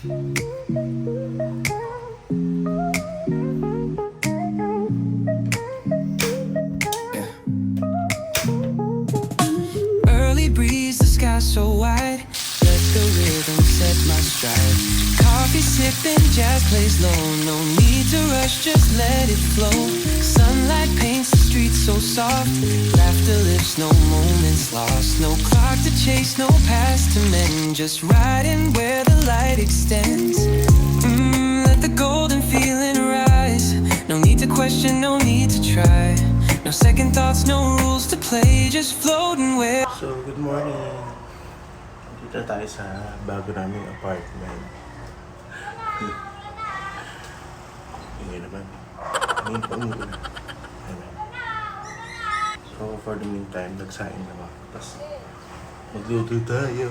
Early breeze, the sky so wide. Let the rhythm set my stride. Coffee sipping, jazz plays low. No need to rush, just let it flow. Sunlight paints the streets so soft. Laughter lifts, no moments lost. No clock to chase, no past to mend. Just riding where the light extends. Let the golden feeling rise. No need to question, no need to try. No second thoughts, no rules to play. Just floating where. So, good morning. Dito tayo sa bago naming apartment. Hindi naman. Ngayon pa umuwi na. Ayan. So, for the meantime, nagsaing na ako. Tapos, magluto tayo.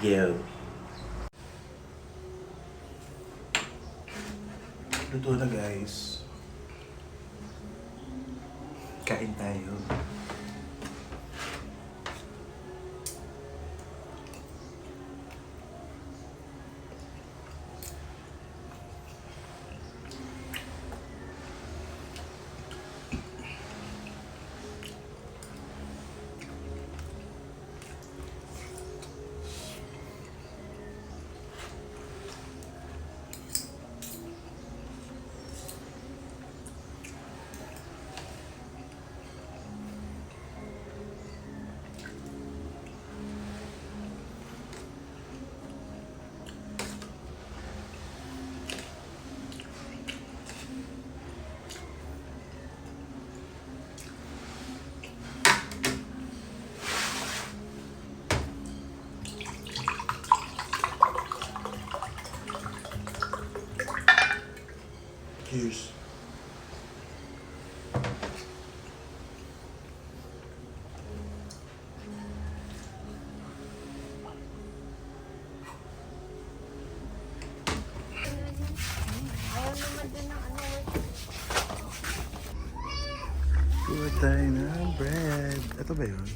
Yo. Luto na, guys. Kain tayo. Cheers. Kuha tayo ng bread. Ito ba yun?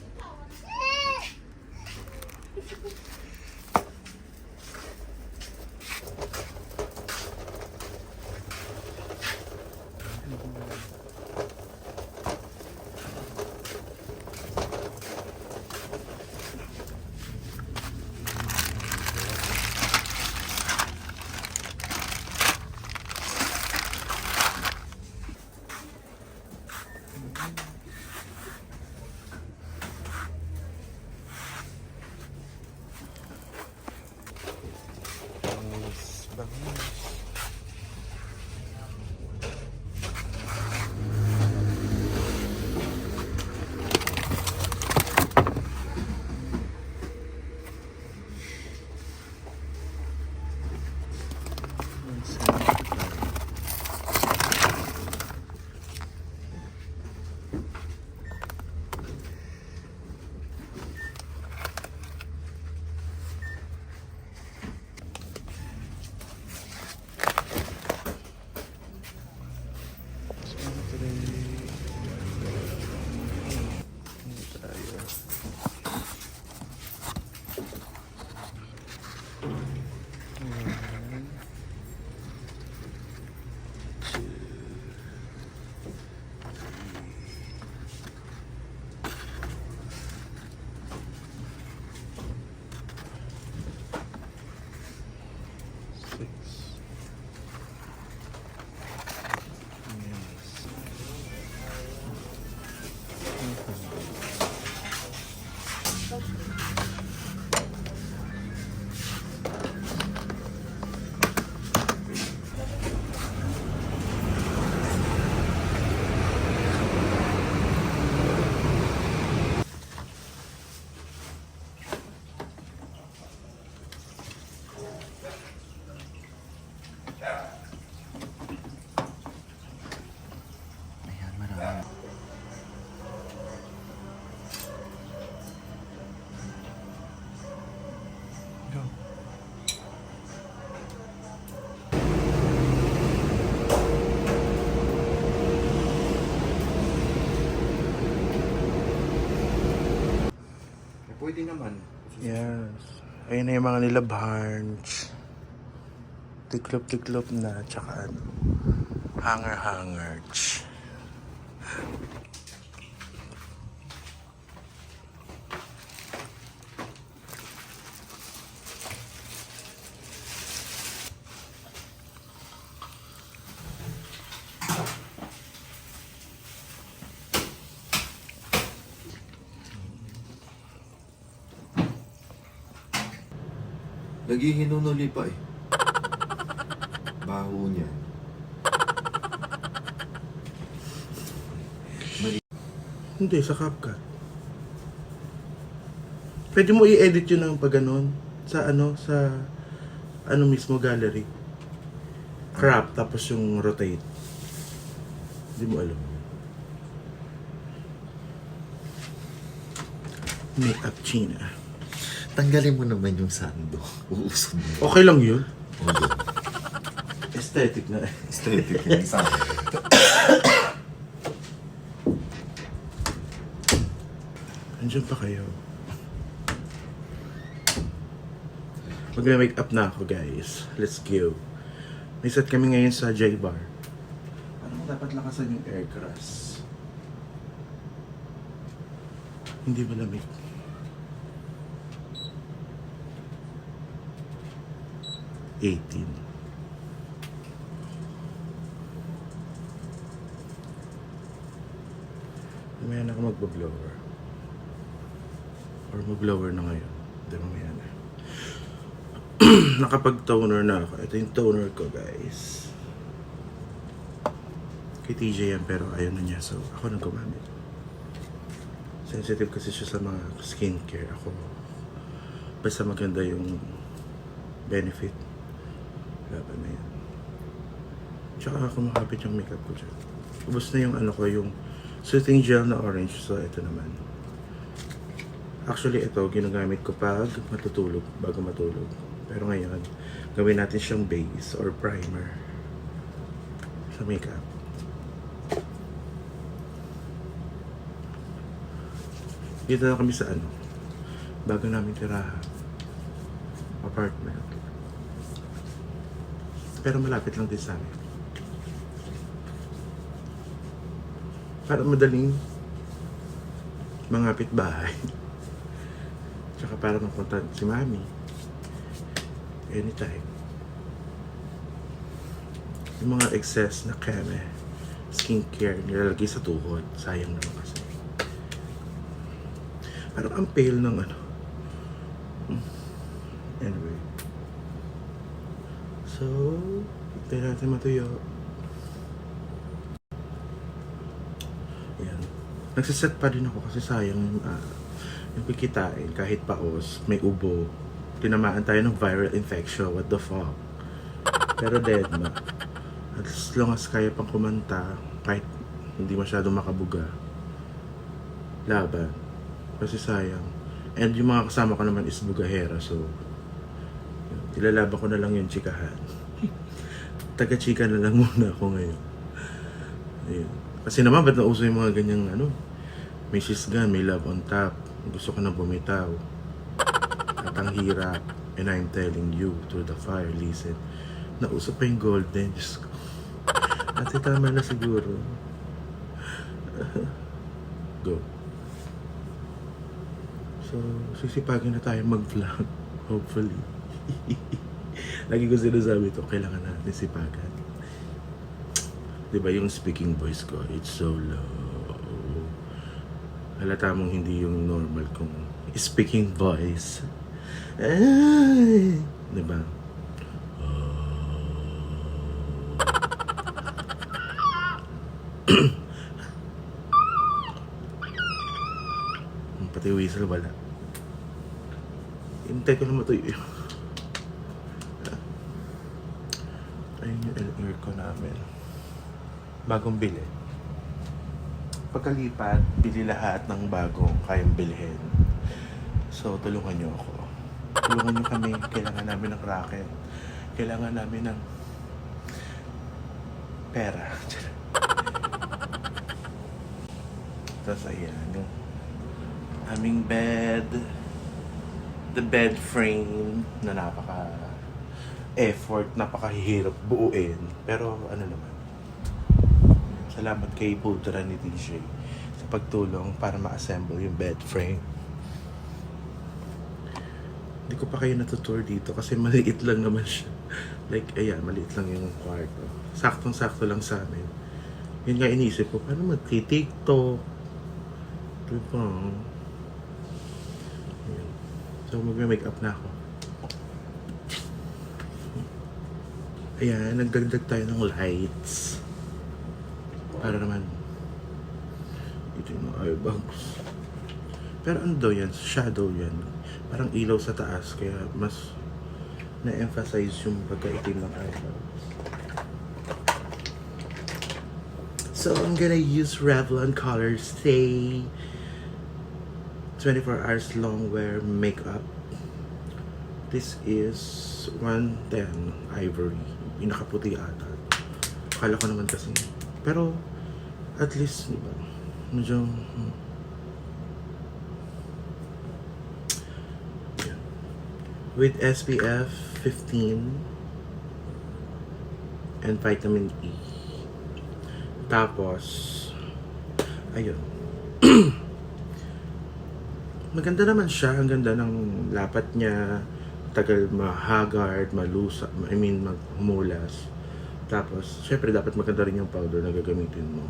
Pwede naman. Yes. Ayun na yung mga nila Barnes. Tiklop-tiklop na, tsaka ano, hanger-hanger. Naghihinunuli pa eh. Baho niya. Hindi, sa CapCut. Pwede mo i-edit yun ng pag ganon. Sa ano mismo gallery. Crop, tapos yung rotate. Hindi mo alam. Makeup China. Tanggalin mo naman yung sando. Uusod mo. Okay lang yun. Okay. Aesthetic na. Aesthetic yung sando. Andiyan pa kayo. Mag-make up na ako, guys. Let's go. May set kami ngayon sa J-Bar. Parang dapat lakasan yung air grass. Hindi malamig. $18. Mamaya na ako magbo-blower. Or mag-blower na ngayon. Hindi mamaya na. Nakapag-toner na ako. Ito yung toner ko, guys. Kay TJ yan, pero ayaw na niya. So, ako nang gumamit. Sensitive kasi siya sa mga skincare. Ako, basta maganda yung benefit. Laban na yan. Tsaka kumakapit yung makeup ko dyan. Ubus na yung ano ko, yung soothing gel na orange. So, ito naman. Actually, ito, ginagamit ko pag matutulog, bago matulog. Pero ngayon, gawin natin siyang base or primer sa makeup. Dito na kami sa ano, bago namin tirahan. Apartment. Pero malapit lang din sa amin. Para madaling mangapit bahay. Tsaka para mapunta si Mami. Anytime. Yung mga excess na keme, skincare, nilalagay sa tuhod. Sayang naman kasi. Parang ang pale ng ano. Anyway. So, hintay natin matuyo. Ayan. Nagsiset pa din ako kasi sayang yung kikitain kahit paos, may ubo. Tinamaan tayo ng viral infection. What the fuck? Pero dead na. As long as kaya pang kumanta, kahit hindi masyadong makabuga, laban. Kasi sayang. And yung mga kasama ko naman is bugahera. So, ilalaban ko na lang yung chikahan. Taga-chika na lang muna ako ngayon. Ayun. Kasi naman, ba't nauso yung mga ganyang ano? May sisgan, may love on top. Gusto ko na bumitaw. At ang hirap. And I'm telling you, through the fire, listen. Nauso pa yung golden. Diyos ko. At tama na siguro. Go. So, sisipagin na tayo mag-vlog. Hopefully. Lagi ko sinasabi ito, kailangan natin sipagan. Diba yung speaking voice ko, it's so low. Halata mong hindi yung normal kong speaking voice. Ay, diba? Pati whistle wala. Hintay ko na matuyo. Ayun yung aircon namin. Bagong bili. Pagkalipat, bili lahat ng bagong kayang bilhin. So, tulungan nyo ako. Tulungan nyo kami. Kailangan namin ng racket. Kailangan namin ng pera. Tapos ayan, yung aming bed. The bed frame na napaka effort, napakahirap buuin. Pero ano naman, salamat kay Pudra ni DJ sa pagtulong para ma-assemble yung bed frame. Hindi ko pa kayo natutour dito kasi maliit lang naman siya. Like, ayan, maliit lang yung kwarto. Saktong-sakto lang sa amin. Yun nga iniisip ko, paano mag-tiktok? Diba? Ayan. So, magme-makeup na ako. Ayan, nagdagdag tayo ng lights. Para naman, ito yung mga eyebags. Pero ano daw yan? Shadow yan. Parang ilaw sa taas, kaya mas na-emphasize yung pagkaitim ng eyebags. So, I'm gonna use Revlon Color Stay 24 hours long wear makeup. This is 110 Ivory. Pinakaputi ata. Akala ko naman kasi. Pero, at least, diba? Medyo, yeah. With SPF 15 and vitamin E. Tapos, ayun. Maganda naman siya. Ang ganda ng lapat niya. Tagal mahagard, malusa, maghumulas. Tapos, syempre dapat maganda rin yung powder na gagamitin mo.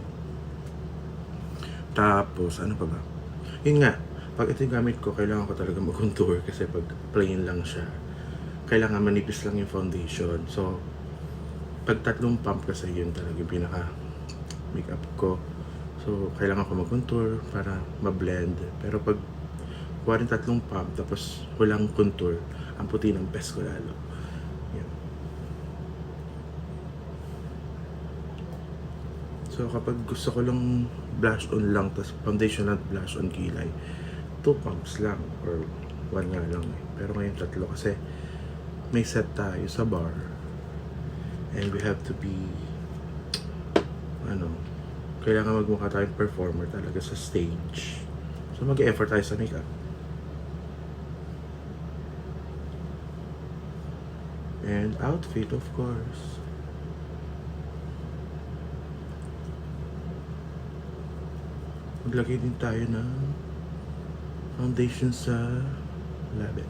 Tapos, ano pa ba? Yun nga, pag ito yung gamit ko, kailangan ko talaga mag-contour kasi pag plain lang siya, kailangan manipis lang yung foundation. So, pag 3 pump kasi yun talaga yung pinaka makeup ko. So, kailangan ko mag-contour para ma-blend. Pero pag kuha rin 3 pump, tapos walang contour, ang puti ng best ko lalo. Yan. So, kapag gusto ko lang blush on lang, tapos foundation at blush on kilay, 2 pumps lang, or 1 nga lang eh. Pero ngayon 3 kasi may set tayo sa bar. And we have to be, kailangan magmukha tayong performer talaga sa stage. So, mag-effort tayo sa makeup. And outfit, of course. Maglagay din tayo ng foundation sa labi,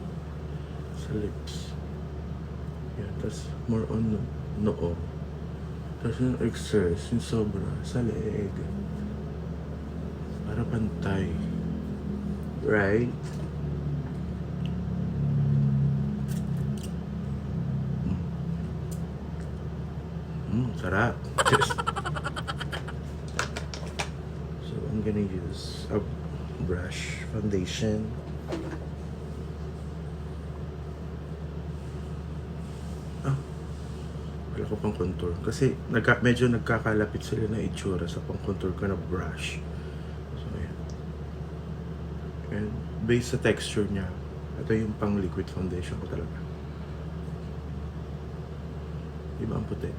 sa lips. Yan, tapos more on noo. Tapos yung excess, yung sobra, sa leeg. Para pantay. Right? Sarap. So, I'm gonna use a brush foundation. Wala ko pang contour. Kasi medyo nagkakalapit sila na itsura sa pang contour ko na brush. So, ayan. And based sa texture niya, ito yung pang liquid foundation ko talaga. Diba ang puti?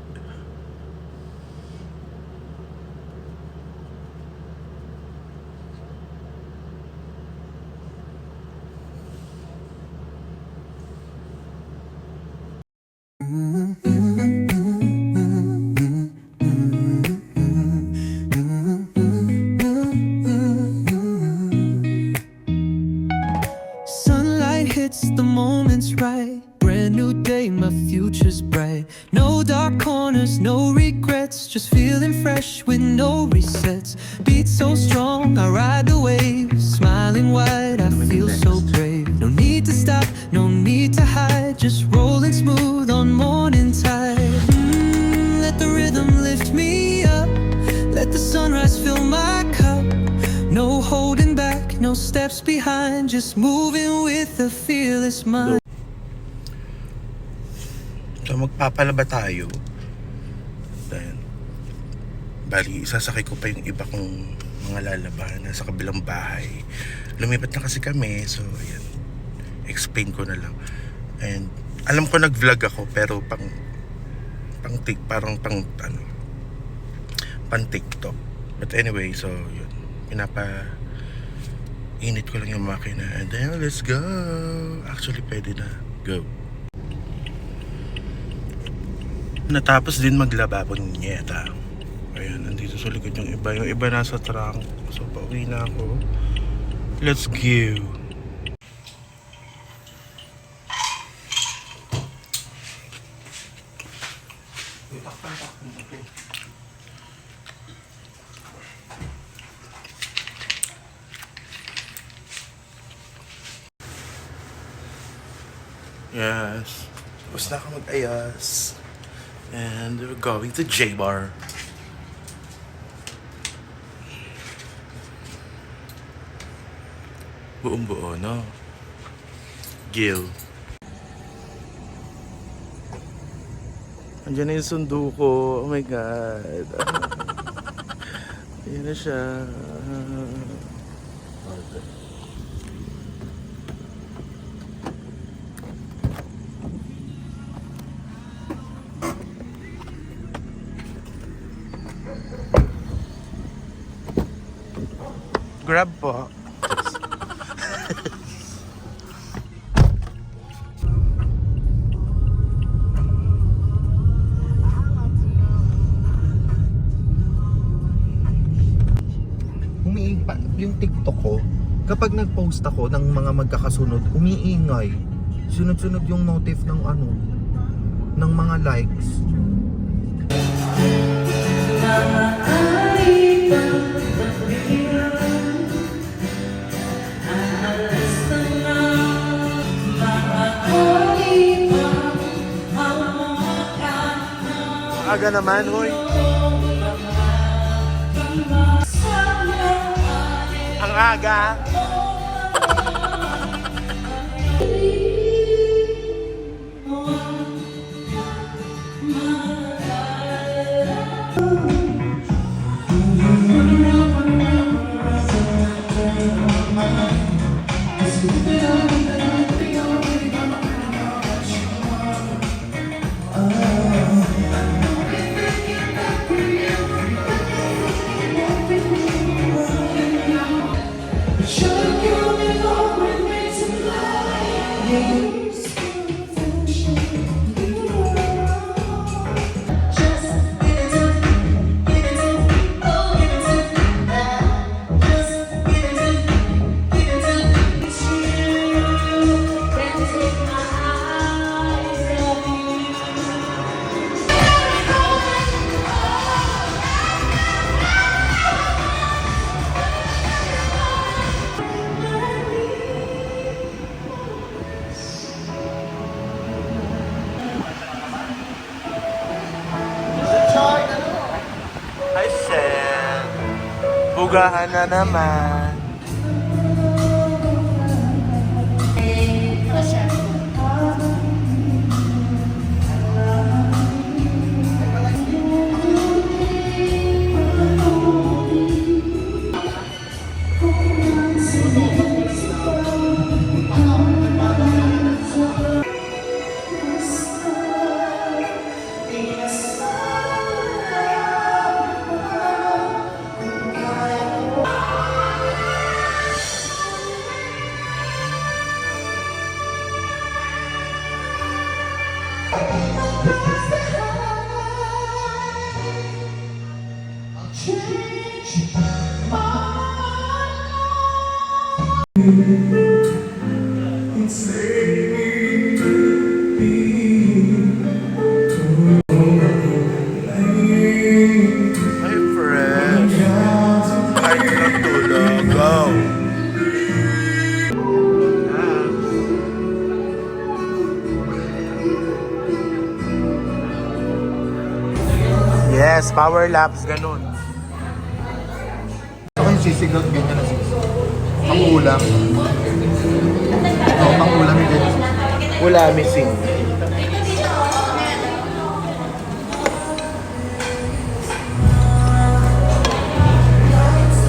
Sunlight hits the moments right. Brand new day, my future's bright. No dark corners, no regrets. Just feeling fresh with no resets. Beat so strong, I ride the wave. Smiling wide, I feel so brave. No need to stop, no need to hide. Just rolling smooth on morning tide. Let the rhythm lift me up. Let the sunrise fill my cup. No holding back, no steps behind. Just moving with a fearless mind. So, magpapalaba tayo. Then, bali, sasakay ko pa yung iba kong mga lalabahan sa kabilang bahay. Lumipat na kasi kami, so, ayan. Explain ko na lang. And, alam ko nag-vlog ako, pero pang TikTok. But anyway, so, yun. Init ko lang yung makina. And then, let's go! Actually, pwede na. Go! Natapos din maglaba po ni Nieta. Ayan, nandito sa likod yung iba. Yung iba nasa trunk. So, pauwi na ako. Let's go. Yes. Tapos na ako mag-ayas. And we're going to J-Bar. Buong buo, no? Gil. Andiyan na yung sundo ko. Oh my God. Ayan na siya. Grab po. Yung TikTok ko, kapag nag-post ako ng mga magkakasunod, umiingay. Sunod-sunod yung notif ng ng mga likes. Aga naman, hoy. Ang aga. Hi, Sen. Bugahan na naman. My friend. Kahit lang tulog. Go. Yes, power laps, ganun. Ako yung sisigaw, ganyan na sisigaw. Pang-ulam. Oo, pang-ulam yung ganyan. Wala, missing.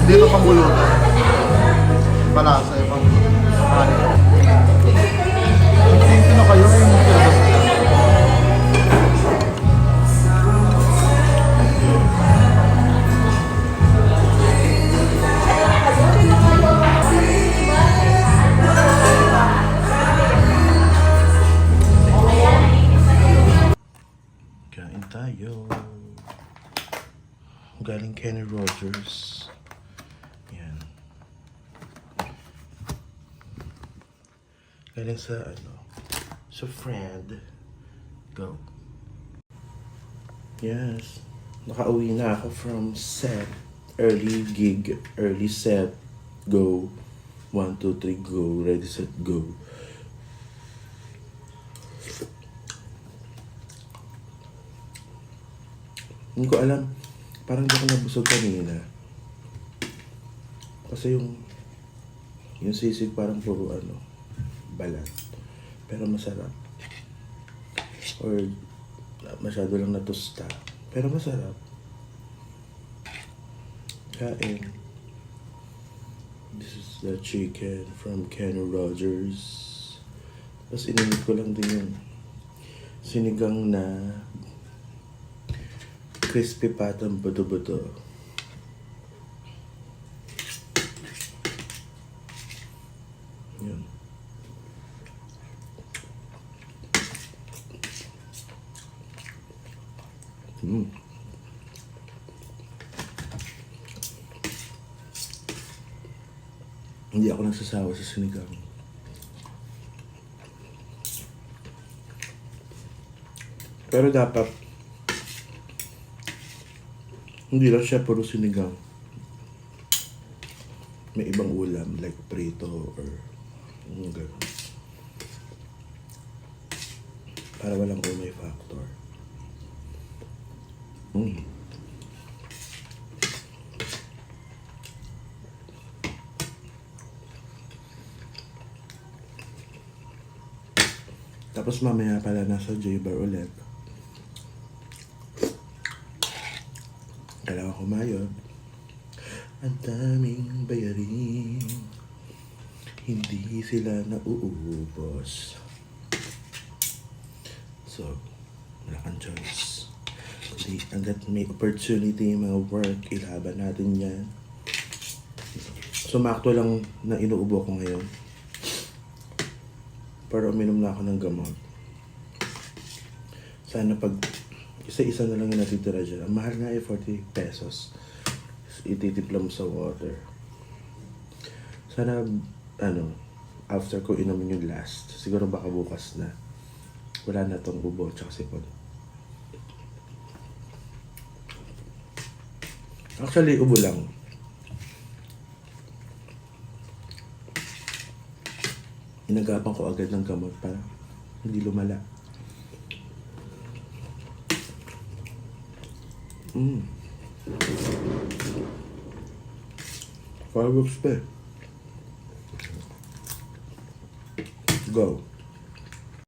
Hindi ito pang-bulutan. Palasa yung pang-ulam. Tingin na kayo yung tayo. Galing Kenny Rogers. Yan. Galing sa sa friend. Go. Yes. Nakauwi na ako from set. Early gig. Early set. Go. 1, 2, 3, go. Ready, set, go. Hindi ko alam. Parang di ako nabusog kanina. Kasi yung sisig parang puro balat. Pero masarap. Or masyado lang natusta. Pero masarap. Kain. This is the chicken from Ken Rogers. Tapos inimit ko lang din yung sinigang na crispy patang buto-buto. Yun. Hindi ako nagsasawa sa sinigang. Pero dapat hindi lang siya puro sinigang. May ibang ulam like prito or gano'n. Para walang umay factor. Tapos mamaya pala nasa J-Bar ulit. Kailangan kumayod. Ang daming bayarin. Hindi sila nauubos. So, wala kang choice. Kasi hanggat may opportunity, mga work, ilaban natin yan. Sumakto lang na inuubo ko ngayon. Pero uminom na ako ng gamot. Sana pag isa-isa na lang yung natitira dyan. Ang mahal nga 40 pesos. Ititipla mo sa water. Sana, after ko inumin yung last, siguro baka bukas na. Wala na tong ubo tsaka sipon. Actually, ubo lang. Inagapan ko agad ng gamot para hindi lumala. Fireworks pa. Go.